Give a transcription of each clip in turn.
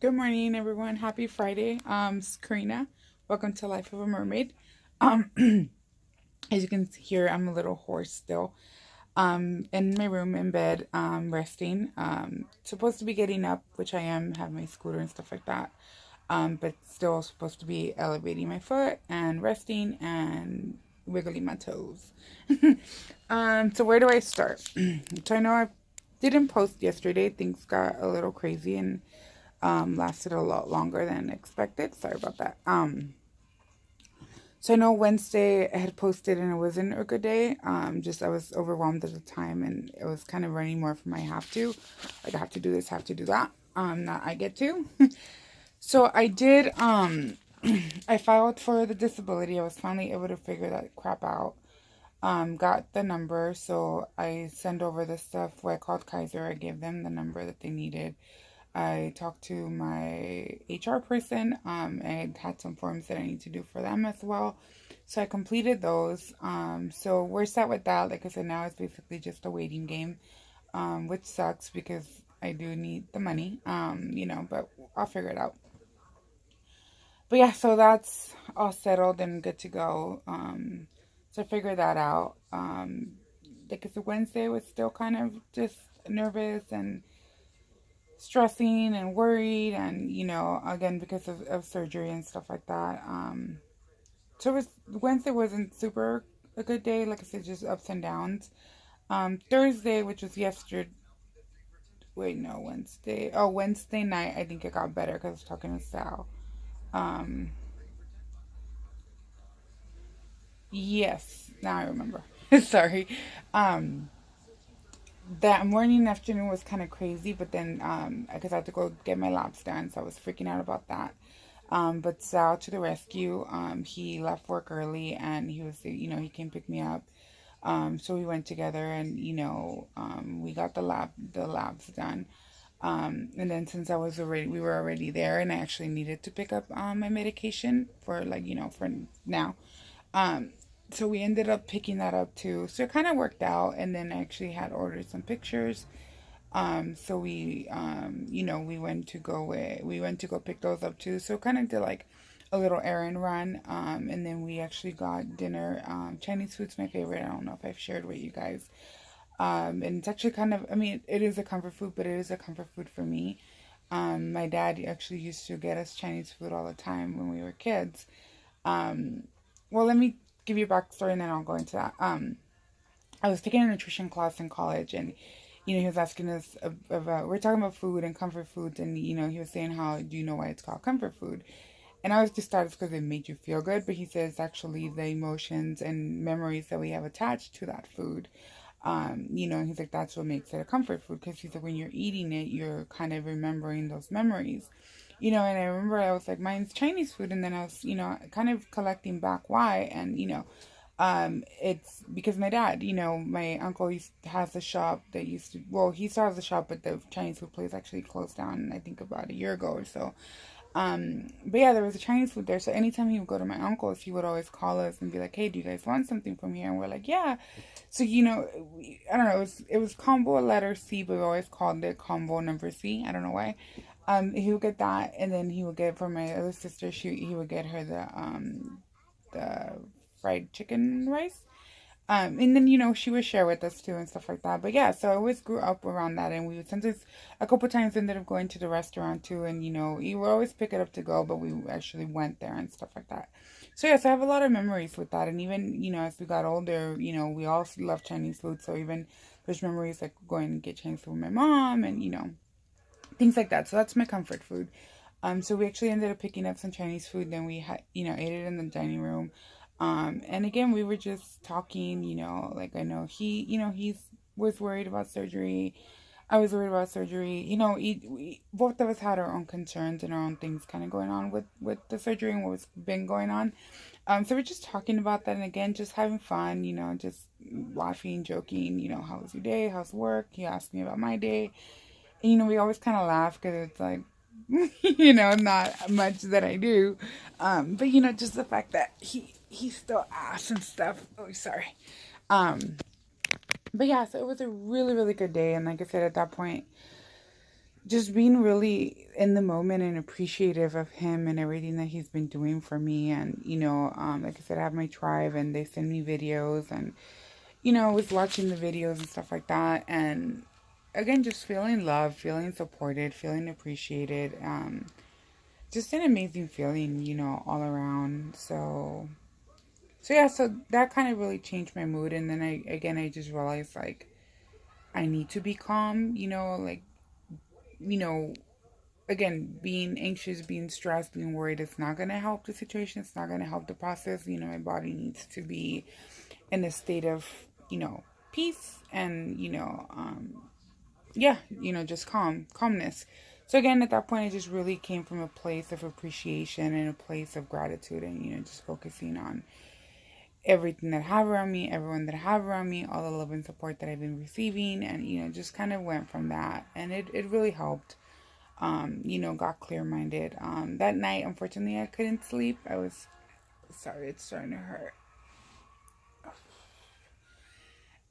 Good morning, everyone. Happy Friday. It's Karina. Welcome to Life of a Mermaid. As you can hear, I'm a little hoarse still. In my room in bed, resting. Supposed to be getting up, which I am, have my scooter and stuff like that. But still supposed to be elevating my foot and resting and wiggling my toes. So where do I start? So I know I didn't post yesterday. Things got a little crazy and lasted a lot longer than expected. Sorry about that. So I know Wednesday I had posted and it wasn't a good day. Just I was overwhelmed at the time and it was kind of running more from I have to. Like I have to do this, have to do that. Not I get to. So I did, I filed for the disability. I was finally able to figure that crap out. Got the number, so I sent over the stuff. Where I called Kaiser, I gave them the number that they needed. I talked to my HR person. I had some forms that I need to do for them as well. So I completed those. So we're set with that. Like I said, now it's basically just a waiting game, which sucks because I do need the money, but I'll figure it out. But yeah, so that's all settled and good to go. So I figured that out. Because the Wednesday was still kind of just nervous and stressing and worried and again because of surgery and stuff like that. So it was Wednesday wasn't super a good day, like I said, just ups and downs. Thursday, which was yesterday, wait, no, Wednesday night, I think it got better because I was talking to Sal. um yes, now I remember. Sorry. um that morning and afternoon was kind of crazy, but then because I had to go get my labs done, so I was freaking out about that. But Sal to the rescue. He left work early and he was, he came pick me up. So we went together and, we got the labs done. And then since we were already there and I actually needed to pick up my medication for like, for now. Um, so we ended up picking that up too. So it kind of worked out. And then I actually had ordered some pictures. So we went to go pick those up too. So kind of did like a little errand run. And then we actually got dinner. Chinese food's my favorite. I don't know if I've shared with you guys. And it's actually kind of, I mean, it is a comfort food, but it is a comfort food for me. My dad actually used to get us Chinese food all the time when we were kids. Um, well, let me give you a backstory and then I'll go into that. I was taking a nutrition class in college and he was asking us about, we're talking about food and comfort foods, and he was saying, how do you know why it's called comfort food? And I was just thought it's because it made you feel good, but he says actually the emotions and memories that we have attached to that food. He's like, that's what makes it a comfort food, because he's like, when you're eating it, you're kind of remembering those memories. And I remember I was like, mine's Chinese food, and then I was, kind of collecting back why, and it's because my dad, my uncle has a shop that used to, well, he still has a shop, but the Chinese food place actually closed down, I think about a year ago or so. But yeah, there was a Chinese food there. So anytime he would go to my uncle's, he would always call us and be like, "Hey, do you guys want something from here?" And we're like, "Yeah." So I don't know. It was combo letter C, but we always called it combo number C. I don't know why. He would get that, and then he would get for my other sister. He would get her the fried chicken rice. And then she would share with us too and stuff like that. But yeah, so I always grew up around that, and we would sometimes a couple times ended up going to the restaurant too, and you would always pick it up to go, but we actually went there and stuff like that. So yes, I have a lot of memories with that, and even as we got older, we all love Chinese food, so even there's memories like going to get Chinese food with my mom, and things like that. So that's my comfort food. So we actually ended up picking up some Chinese food. Then we had, ate it in the dining room. And again, we were just talking. Like I know he's was worried about surgery. I was worried about surgery. We both of us had our own concerns and our own things kind of going on with the surgery and what's been going on. So we're just talking about that, and again, just having fun. Just laughing, joking. How was your day? How's work? He asked me about my day. And, we always kind of laugh because it's like, not much that I do. But just the fact that he still asks and stuff. Oh, sorry. Um, but yeah, so it was a really, really good day. And like I said, at that point, just being really in the moment and appreciative of him and everything that he's been doing for me. And, like I said, I have my tribe and they send me videos, and, I was watching the videos and stuff like that. And again, just feeling loved, feeling supported, feeling appreciated. Just an amazing feeling, all around. So yeah, so that kind of really changed my mood. And then I just realized like I need to be calm, like, you know, again, being anxious, being stressed, being worried, it's not going to help the situation. It's not going to help the process. My body needs to be in a state of, peace and, yeah, just calmness. So again, at that point, it just really came from a place of appreciation and a place of gratitude and, just focusing on everything that I have around me, everyone that I have around me, all the love and support that I've been receiving. And, just kind of went from that. And it really helped. Got clear minded. That night, unfortunately, I couldn't sleep. I was sorry, it's starting to hurt.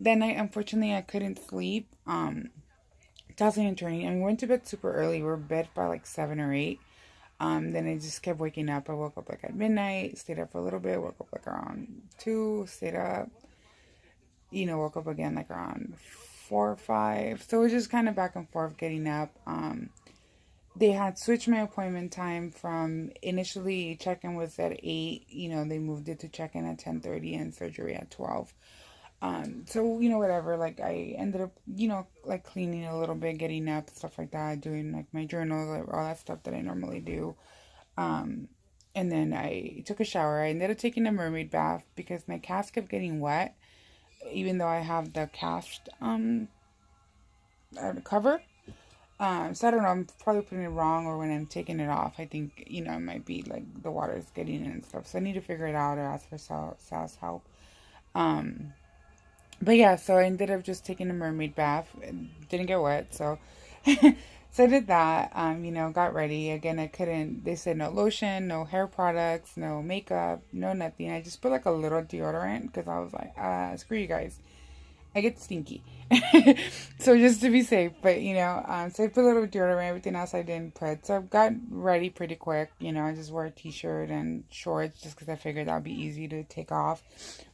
That night, unfortunately, I couldn't sleep. Tossing and turning. I mean, we went to bed super early. We were in bed by like 7 or 8. Then I just kept waking up. I woke up like at midnight, stayed up for a little bit, woke up like around 2, stayed up, woke up again like around 4 or 5. So it was just kind of back and forth getting up. They had switched my appointment time from initially check-in was at 8. They moved it to check-in at 10:30 and surgery at 12. So, whatever, like I ended up, like cleaning a little bit, getting up, stuff like that, doing like my journals, like, all that stuff that I normally do. And then I took a shower. I ended up taking a mermaid bath because my cast kept getting wet, even though I have the cast, cover. So I don't know, I'm probably putting it wrong, or when I'm taking it off, I think, it might be like the water's getting in and stuff. So I need to figure it out or ask for Sal's help. Um, but yeah, so I ended up just taking a mermaid bath. It didn't get wet, so so I did that. Got ready. Again, I couldn't. They said no lotion, no hair products, no makeup, no nothing. I just put like a little deodorant because I was like, screw you guys. I get stinky. So just to be safe, but so I put a little deodorant, everything else I didn't put. So I got ready pretty quick. I just wore a t-shirt and shorts just because I figured that would be easy to take off.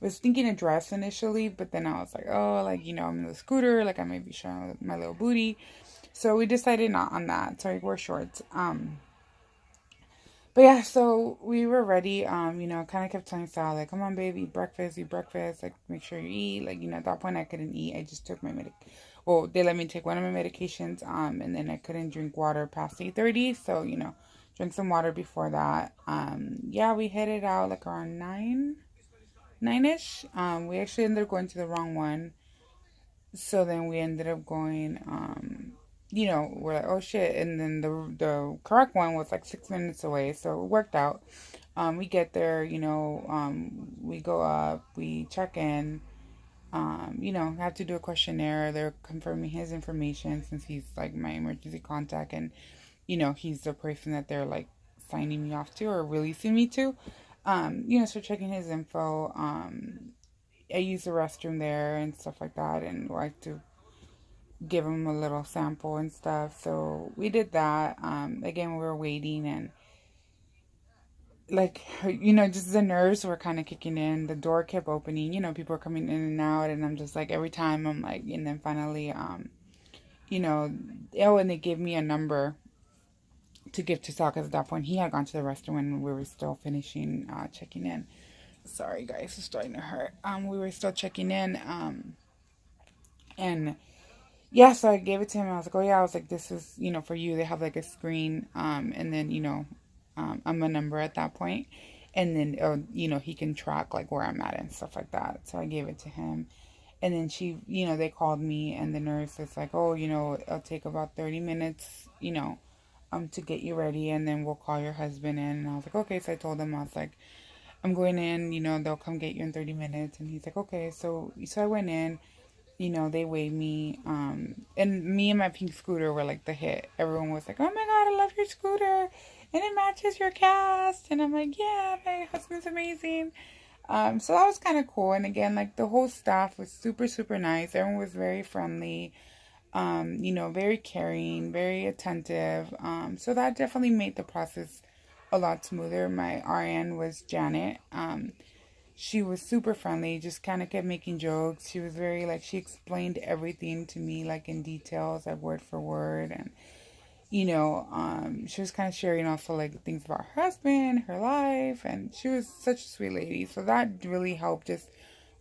I was thinking a dress initially, but then I was like, oh, like, I'm in the scooter, like I might be showing my little booty. So we decided not on that. So I wore shorts. But yeah, so we were ready. Kind of kept telling Sal, like, come on, baby, eat breakfast, like, make sure you eat. Like, at that point, I couldn't eat. I just took my well, they let me take one of my medications, and then I couldn't drink water past 8:30. So, drink some water before that. Yeah, we headed out like around 9ish. We actually ended up going to the wrong one. So then we ended up going, we're like, oh shit. And then the correct one was like 6 minutes away. So it worked out. We get there, we go up, we check in, have to do a questionnaire. They're confirming his information since he's like my emergency contact, and, he's the person that they're like signing me off to or releasing me to. So checking his info. I use the restroom there and stuff like that, and like to give him a little sample and stuff. So we did that. Again, we were waiting, and like, just the nerves were kind of kicking in. The door kept opening, people were coming in and out, and I'm just like, every time I'm like, and then finally, and they gave me a number to give to Sal, because at that point he had gone to the restroom and we were still finishing checking in. Sorry guys, it's starting to hurt. We were still checking in, and yeah, so I gave it to him. I was like, oh yeah, I was like, this is, for you. They have like a screen, and then, I'm a number at that point. And then, he can track like where I'm at and stuff like that. So I gave it to him. And then she, they called me, and the nurse is like, oh, it'll take about 30 minutes, to get you ready. And then we'll call your husband in. And I was like, okay. So I told him, I was like, I'm going in, they'll come get you in 30 minutes. And he's like, okay. So I went in. They weighed me, and me and my pink scooter were like the hit. Everyone was like, oh my god, I love your scooter, and it matches your cast. And I'm like, yeah, my husband's amazing. So that was kind of cool. And again, like, the whole staff was super, super nice. Everyone was very friendly. Very caring, very attentive. So that definitely made the process a lot smoother. My RN was Janet. She was super friendly, just kind of kept making jokes. She was very, like, she explained everything to me, like, in details, like, word for word. And, she was kind of sharing also, like, things about her husband, her life. And she was such a sweet lady. So that really helped just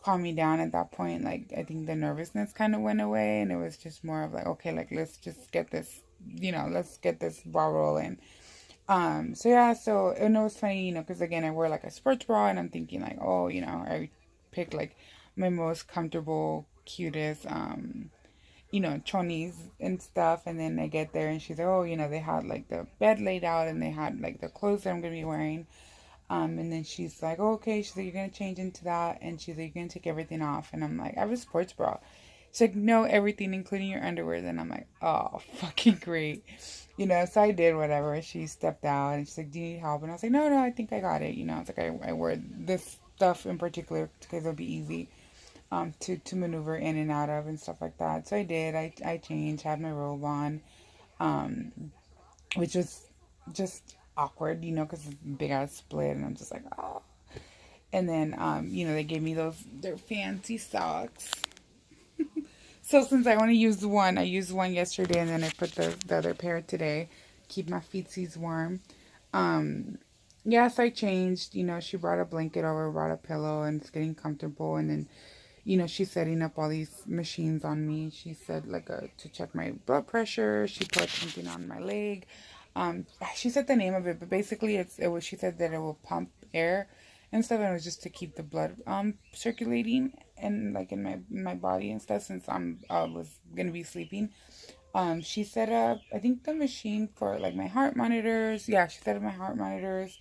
calm me down at that point. Like, I think the nervousness kind of went away. And it was just more of like, okay, like, let's just get this, let's get this ball rolling. So yeah, so and it was funny, because again I wear like a sports bra and I'm thinking like, oh, I picked like my most comfortable, cutest, chonies and stuff, and then I get there and she's like, oh, they had like the bed laid out and they had like the clothes that I'm gonna be wearing. And then she's like, oh, okay, she's like, you're gonna change into that, and she's like, you're gonna take everything off, and I'm like, I have a sports bra. She's like, no, everything, including your underwear. Then I'm like, oh, fucking great. So I did whatever. She stepped out and she's like, do you need help? And I was like, no, no, I think I got it. It's like I wear this stuff in particular because it'll be easy to maneuver in and out of and stuff like that. So I did. I changed, had my robe on, um, which was just awkward, because it's a big ass split. And I'm just like, oh. And then, they gave me their fancy socks. So since I only used one, I used one yesterday and then I put the other pair today. Keep my feetsies warm. Um, yes, I changed. She brought a blanket over, brought a pillow, and it's getting comfortable. And then, she's setting up all these machines on me. She said like to check my blood pressure. She put something on my leg. She said the name of it, but basically she said that it will pump air and stuff, and it was just to keep the blood circulating and like in my body and stuff, since I was gonna be sleeping. She set up, I think, the machine for like my heart monitors. Yeah, she set up my heart monitors.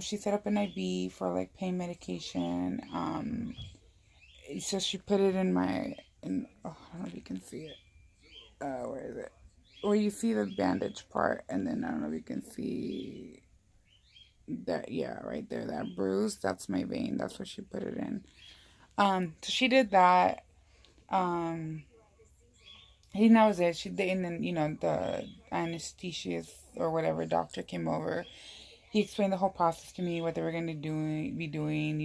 She set up an IV for like pain medication. So she put it oh, I don't know if you can see it. Where is it? Well, you see the bandage part, and then I don't know if you can see that. Yeah, right there, that bruise. That's my vein. That's what she put it in. So she did that. Um, he knows it. And then the anesthesiast or whatever doctor came over. He explained the whole process to me, what they were going to be doing.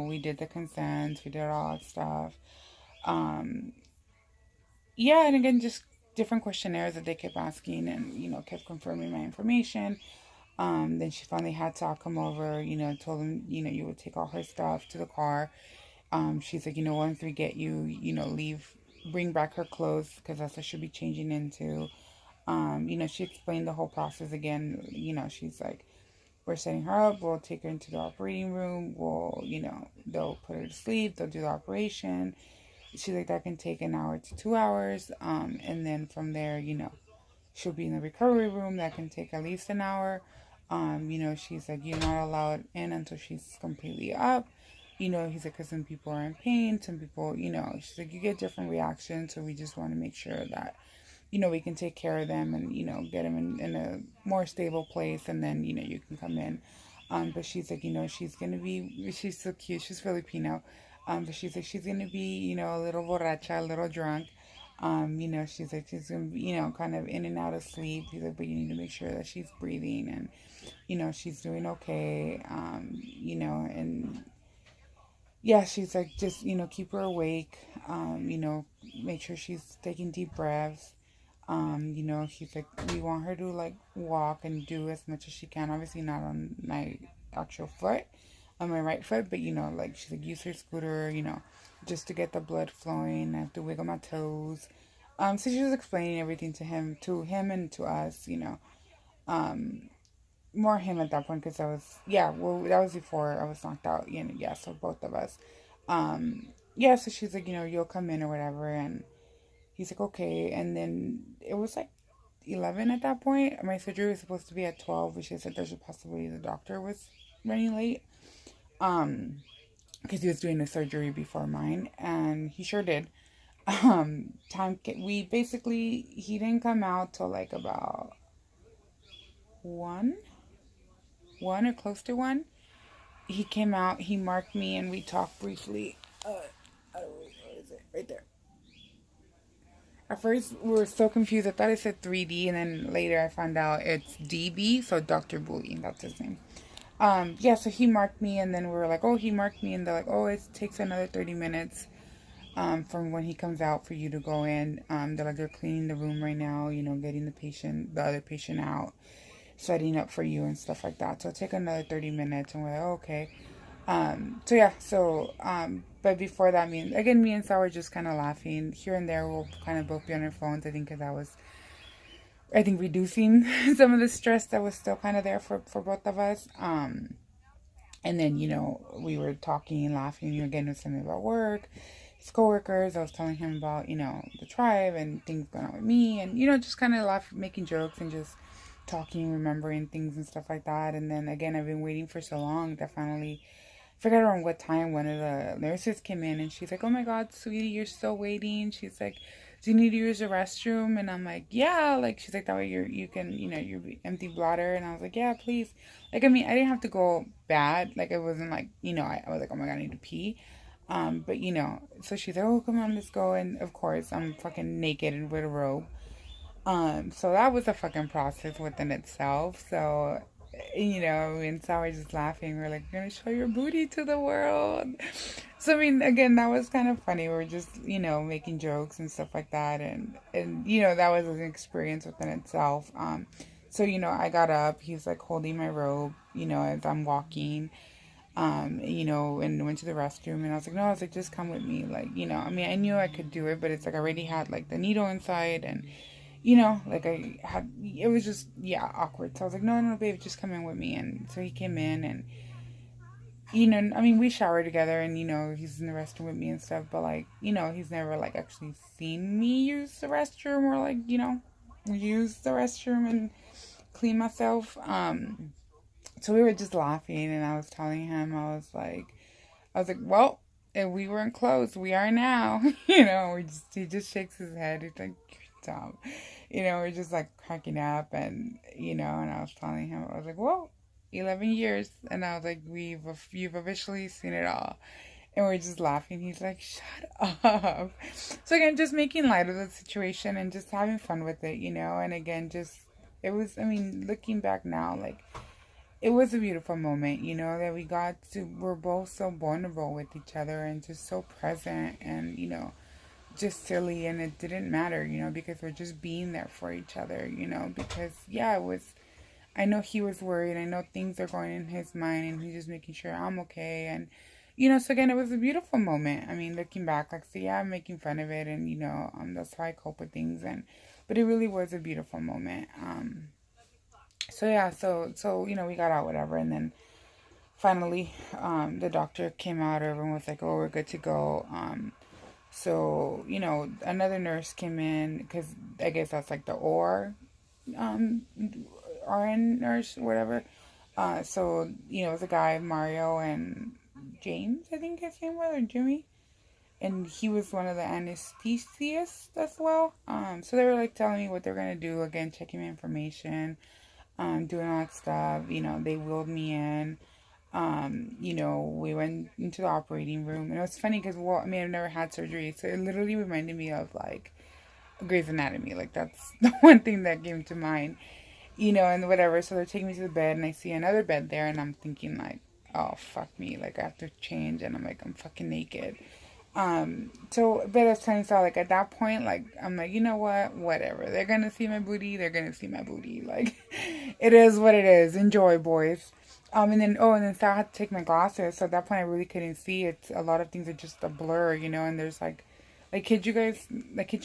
We did the consents, we did all that stuff. Um, yeah, and again, just different questionnaires that they kept asking, and kept confirming my information. Then she finally had Sal come over. Told him you would take all her stuff to the car. She's like, once we get you, leave, bring back her clothes because that's what she'll be changing into. She explained the whole process again. She's like, we're setting her up. We'll take her into the operating room. They'll put her to sleep. They'll do the operation. She's like, that can take an hour to 2 hours. And then from there, she'll be in the recovery room. That can take at least an hour. She's like, you're not allowed in until she's completely up. He's like, because some people are in pain. Some people, she's like, you get different reactions. So we just want to make sure that, we can take care of them and, get them in a more stable place. And then, you can come in. But she's like, she's so cute. She's Filipino. But she's like, she's going to be, a little borracha, a little drunk. She's like, she's going to be, kind of in and out of sleep. He's like, but you need to make sure that she's breathing and, she's doing okay. And yeah, she's like, just, keep her awake. Make sure she's taking deep breaths. She's like, we want her to like walk and do as much as she can. Obviously not on my actual foot, on my right foot, but like she's like, use her scooter, just to get the blood flowing. I have to wiggle my toes. So she was explaining everything to him and to us, um, more him at that point because that was before I was knocked out, yeah, so both of us. Yeah, so she's like, you'll come in or whatever, and he's like, okay. And then it was like 11 at that point. My surgery was supposed to be at 12, which she said there's a possibility the doctor was running late. Because he was doing the surgery before mine, and he sure did. He didn't come out till like about 1 or close to 1. He came out, he marked me, and we talked briefly. Where is it? Right there. At first, we were so confused. I thought it said 3D, and then later I found out it's DB, so Dr. Bowie, that's his name. Yeah, so he marked me, and then we were like, oh, he marked me, and they're like, oh, it takes another 30 minutes from when he comes out for you to go in. They're like, they're cleaning the room right now, getting the other patient out, setting up for you and stuff like that. So it'll take another 30 minutes, and we're like, oh, okay. So yeah, but before that, me and Sal were just kind of laughing. Here and there, we'll kind of both be on our phones, I think, because I think, reducing some of the stress that was still kind of there for both of us. And then, we were talking and laughing, again, with something about work, his coworkers. I was telling him about, the tribe and things going on with me, and, just kind of laughing, making jokes and just talking, remembering things and stuff like that. And then, again, I've been waiting for so long that finally, I forgot around what time, one of the nurses came in, and she's like, oh my God, sweetie, you're still waiting. She's like, do you need to use the restroom? And I'm like, yeah. Like, she's like, that way you can, your empty bladder. And I was like, yeah, please. Like, I didn't have to go bad. Like, it wasn't like, I was like, oh my God, I need to pee. But, so she's like, oh, come on, let's go. And of course, I'm fucking naked and with a robe. So that was a fucking process within itself. So, and so we're just laughing. We're like, you're gonna show your booty to the world. So again, that was kind of funny. We are just, making jokes and stuff like that, and that was an experience within itself. So I got up. He's like holding my robe, as I'm walking. And went to the restroom, and I was like, no, I was like, just come with me, like, I knew I could do it, but it's like I already had like the needle inside, and like it was just, yeah, awkward. So I was like, no, no, babe, just come in with me. And so he came in, and, we showered together, and, he's in the restroom with me and stuff, but like, he's never like actually seen me use the restroom or like, use the restroom and clean myself. So we were just laughing, and I was telling him, I was like, well, if we weren't close, we are now. He just shakes his head. He's like, dumb. We're just like cracking up, and and I was telling him, I was like, well, 11 years, and I was like, you've officially seen it all. And we're just laughing. He's like, shut up. So again, just making light of the situation and just having fun with it, and again, it was, looking back now, like, it was a beautiful moment, that we're both so vulnerable with each other and just so present and, just silly, and it didn't matter, because we're just being there for each other, because, yeah, I know he was worried. I know things are going in his mind, and he's just making sure I'm okay. And, so again, it was a beautiful moment. Looking back, like, so yeah, I'm making fun of it, and, that's how I cope with things. But it really was a beautiful moment. So yeah, so we got out, whatever, and then finally, the doctor came out. Everyone was like, oh, we're good to go. So, another nurse came in, because I guess that's like the RN nurse, whatever. So, it was a guy, Mario, and James, I think his name was, or Jimmy. And he was one of the anesthesists as well. So they were like telling me what they're going to do, again, checking my information, doing all that stuff. They wheeled me in. We went into the operating room, and it was funny because, I've never had surgery, so it literally reminded me of like Grey's Anatomy. Like, that's the one thing that came to mind, and whatever. So they're taking me to the bed, and I see another bed there, and I'm thinking like, oh fuck me, like I have to change, and I'm like, I'm fucking naked. But I was telling Sal, like, at that point, like, I'm like, you know what, whatever. They're gonna see my booty. Like, it is what it is. Enjoy, boys. And then Sal had to take my glasses. So at that point, I really couldn't see. It's a lot of things are just a blur, and there's like, kid you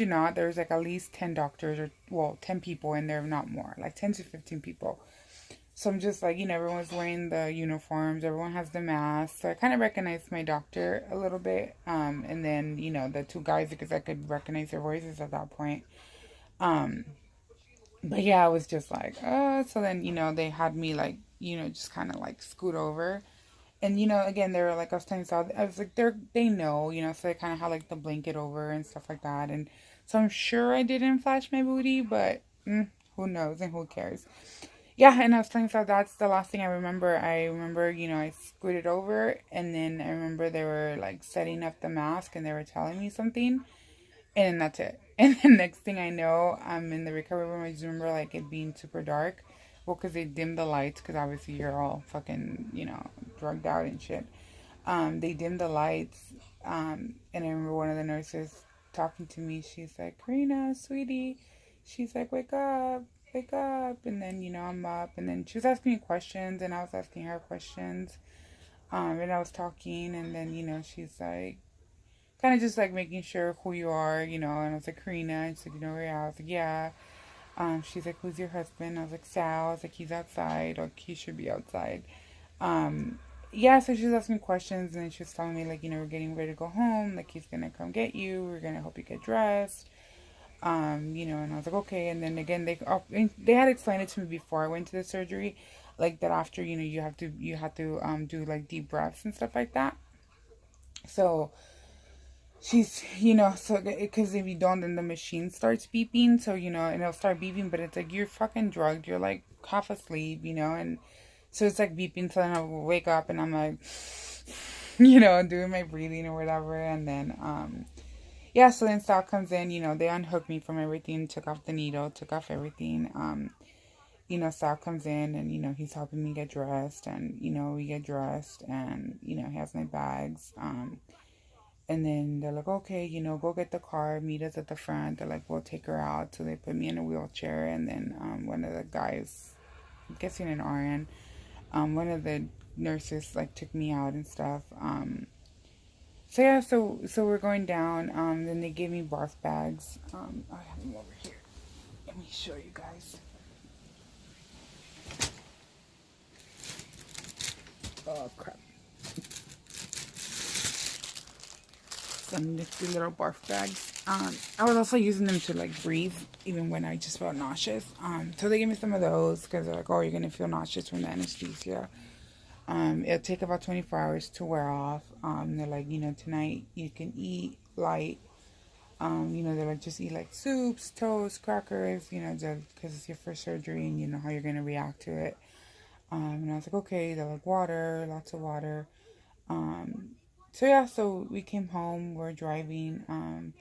not, there's like at least 10 doctors, or, well, 10 people in there, if not more, like 10 to 15 people. So I'm just like, everyone's wearing the uniforms, everyone has the masks. So I kind of recognized my doctor a little bit. And then, the two guys, because I could recognize their voices at that point. But yeah, I was just like, so then, they had me like, just kind of like scoot over. And, again, they were like, I was telling Sal, I was like, they know, so they kind of had like the blanket over and stuff like that. And so I'm sure I didn't flash my booty, but who knows and who cares? Yeah, and I was telling Sal, that's the last thing I remember. I remember, I scooted over, and then I remember they were like setting up the mask, and they were telling me something, and then that's it. And the next thing I know, I'm in the recovery room. I just remember like it being super dark. Well, because they dimmed the lights, because obviously you're all fucking, drugged out and shit. They dimmed the lights. And I remember one of the nurses talking to me. She's like, Karina, sweetie. She's like, wake up, wake up. And then, I'm up. And then she was asking me questions, and I was asking her questions. And I was talking, and then, she's like, kind of just like making sure who you are, and I was like, Karina. And she's like, where you are? I was like, yeah. She's like, who's your husband? I was like, Sal. I was like, he's outside, or he should be outside. Um, yeah, so she was asking me questions, and then she was telling me, like, we're getting ready to go home. Like, he's gonna come get you. We're gonna help you get dressed. And I was like, okay. And then again, they had explained it to me before I went to the surgery, like that after, you have to do like deep breaths and stuff like that. So she's, so because if you don't, then the machine starts beeping. So, and it'll start beeping, but it's like you're fucking drugged. You're like half asleep, and so it's like beeping. So then I wake up and I'm like, doing my breathing or whatever. And then, yeah, so then Sal comes in, they unhook me from everything, took off the needle, took off everything. Sal comes in and, he's helping me get dressed and, we get dressed and, he has my bags. And then they're like, okay, go get the car, meet us at the front. They're like, we'll take her out. So they put me in a wheelchair. And then one of the guys, I'm guessing an RN, one of the nurses like took me out and stuff. So yeah, so we're going down. Then they gave me barf bags. I have them over here. Let me show you guys. Oh crap! Some nifty little barf bags. I was also using them to like breathe, even when I just felt nauseous. So they gave me some of those because they're like, oh, you're gonna feel nauseous from the anesthesia. It'll take about 24 hours to wear off. They're like, tonight you can eat light. They're like, just eat like soups, toast, crackers, because it's your first surgery and you know how you're going to react to it. And I was like, okay. They're like, water, lots of water. So yeah, so we came home, we're driving.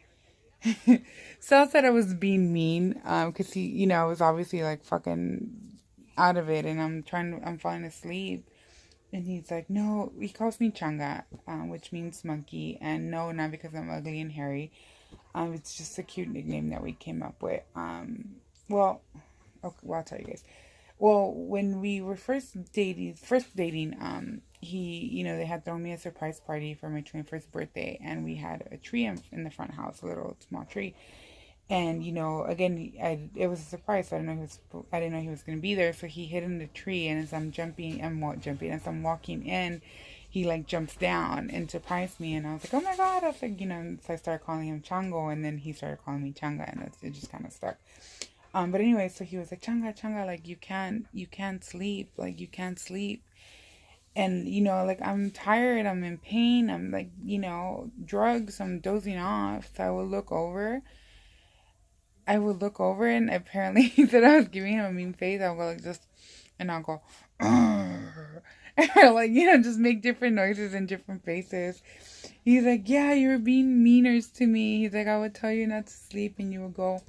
Sal said I was being mean, because he, I was obviously like fucking out of it and I'm falling asleep. And he's like, no, he calls me Changa, which means monkey. And no, not because I'm ugly and hairy. It's just a cute nickname that we came up with. Well, okay, well, I'll tell you guys. Well, when we were first dating, they had thrown me a surprise party for my 21st birthday, and we had a tree in the front house, a little small tree. And again, it was a surprise. So I didn't know he was gonna be there. So he hid in the tree, and as as I'm walking in, he like jumps down and surprised me. And I was like, oh my god! I was like, so I started calling him Chango, and then he started calling me Changa, and it just kind of stuck. But anyway, so he was like, Changa, Changa, like you can't sleep, like you can't sleep. And like I'm tired, I'm in pain, I'm like, drugs, I'm dozing off. So I would look over and apparently he said I was giving him a mean face. I'll go like this and I'll go, like, just make different noises and different faces. He's like, yeah, you're being meaners to me. He's like, I would tell you not to sleep and you would go,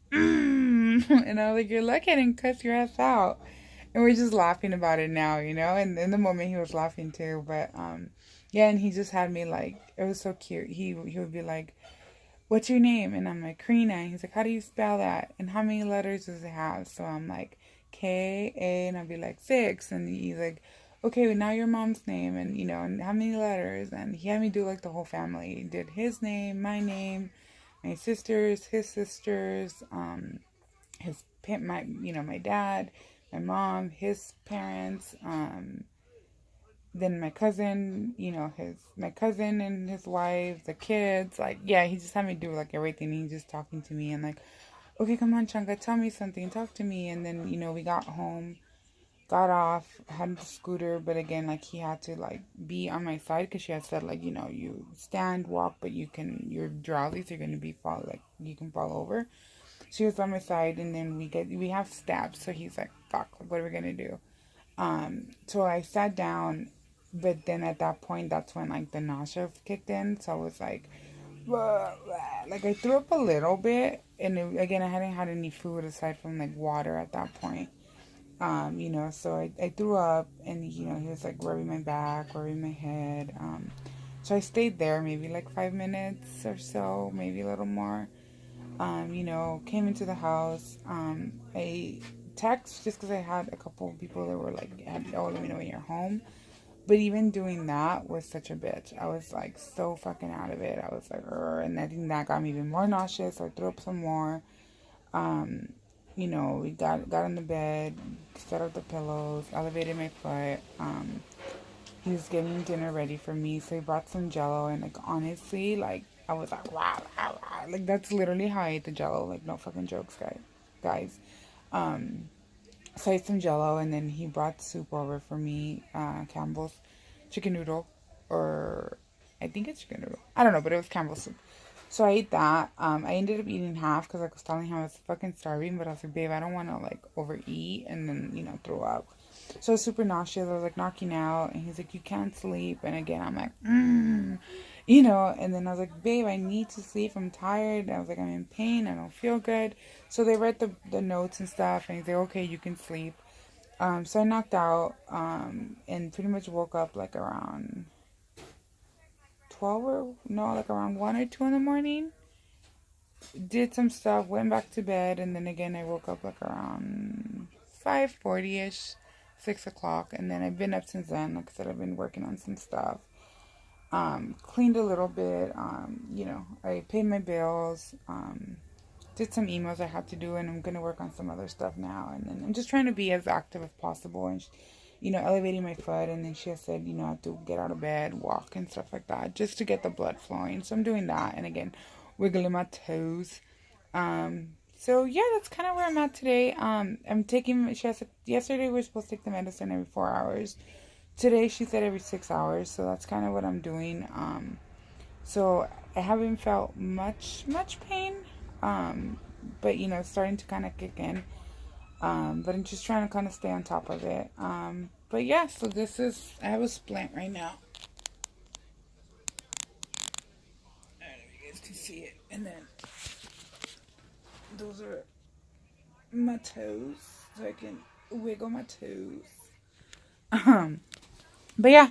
and I was like, you're lucky I didn't cuss your ass out. And we're just laughing about it now, and in the moment he was laughing too. But, yeah, and he just had me like, it was so cute. He would be like, what's your name? And I'm like, Karina. And he's like, how do you spell that? And how many letters does it have? So I'm like, K-A, and I'll be like, 6. And he's like, okay, well, now your mom's name, and, and how many letters? And he had me do, like, the whole family. He did his name, my sisters, his sisters, my dad, my mom, his parents, then my cousin, my cousin and his wife, the kids, like, yeah, he just had me do, like, everything. He's just talking to me and, like, okay, come on, Chunka, tell me something, talk to me. And then, we got home, got off, had the scooter, but again, like, he had to, like, be on my side, because she had said, like, you stand, walk, but you're drowsy, so you're going to you can fall over. She was on my side, and then we have steps, so he's like, fuck, what are we going to do? So I sat down, but then at that point, that's when, like, the nausea kicked in. So I was like, like I threw up a little bit, and again, I hadn't had any food aside from like water at that point. So I threw up, and he was like rubbing my back, rubbing my head. So I stayed there maybe like 5 minutes or so, maybe a little more. Came into the house. I text just because I had a couple of people that were like, "Oh, let me know when you're home." But even doing that was such a bitch. I was like so fucking out of it. I was like, "Ugh," and I think that got me even more nauseous. So I threw up some more. Um, we got in the bed, set up the pillows, elevated my foot. He was getting dinner ready for me, so he brought some Jello, and like honestly, like I was like, wow, wow, wow. Like that's literally how I ate the Jello. Like no fucking jokes, guys. Um, so I ate some Jello, and then he brought soup over for me, Campbell's chicken noodle, or I think it's chicken noodle. I don't know, but it was Campbell's soup. So I ate that. I ended up eating half because I was telling him I was fucking starving, but I was like, babe, I don't want to like overeat and then throw up. So I was super nauseous. I was like knocking out, and he's like, you can't sleep. And again, I'm like, And then I was like, babe, I need to sleep. I'm tired. I was like, I'm in pain. I don't feel good. So they read the notes and stuff, and he's like, okay, you can sleep. So I knocked out, and pretty much woke up like around 12 or no, like around 1 or 2 in the morning. Did some stuff, went back to bed, and then again I woke up like around 5:40ish, 6 o'clock, and then I've been up since then. Like I said, I've been working on some stuff. Cleaned a little bit. I paid my bills. Did some emails I had to do, and I'm gonna work on some other stuff now. And then I'm just trying to be as active as possible, and elevating my foot. And then she has said, I have to get out of bed, walk, and stuff like that, just to get the blood flowing. So I'm doing that, and again, wiggling my toes. So yeah, that's kind of where I'm at today. I'm taking. She said yesterday we were supposed to take the medicine every 4 hours. Today she said every 6 hours. So that's kind of what I'm doing. So I haven't felt much pain. But it's starting to kind of kick in. But I'm just trying to kind of stay on top of it. But yeah, so I have a splint right now. I don't know if you guys can see it. And then those are my toes, so I can wiggle my toes. But yeah,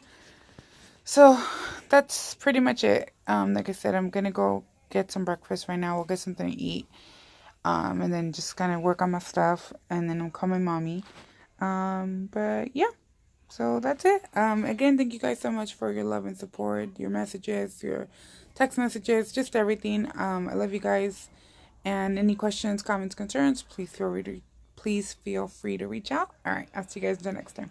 so that's pretty much it. Like I said, I'm gonna go get some breakfast right now. We'll get something to eat. And then just kind of work on my stuff, and then I'll call my mommy. But yeah, so that's it. Again, thank you guys so much for your love and support, your messages, your text messages, just everything. I love you guys. And any questions, comments, concerns, please feel free to reach out. All right, I'll see you guys the next time.